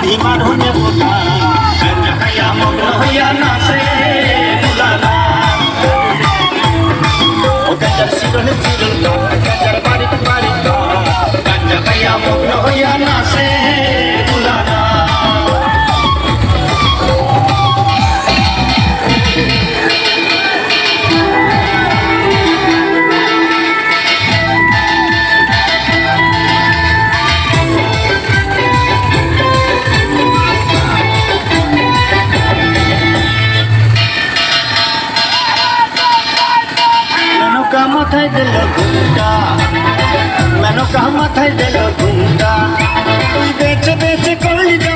অভিমান হনে বোঝা গাঞ্জা খাইয়া মগ্ন হইয়া নাচে বুলানা ও গাঞ্জার শিরনে শিরন গাঞ্জার বাড়িতে বাড়িতে গাঞ্জা খাইয়া মগ্ন হইয়া নাচে বুলানা মাথায় দিল ঘুমটা মেনকা মাথায় দিল ঘুমটা তুই বেঁচে বেঁচে করলি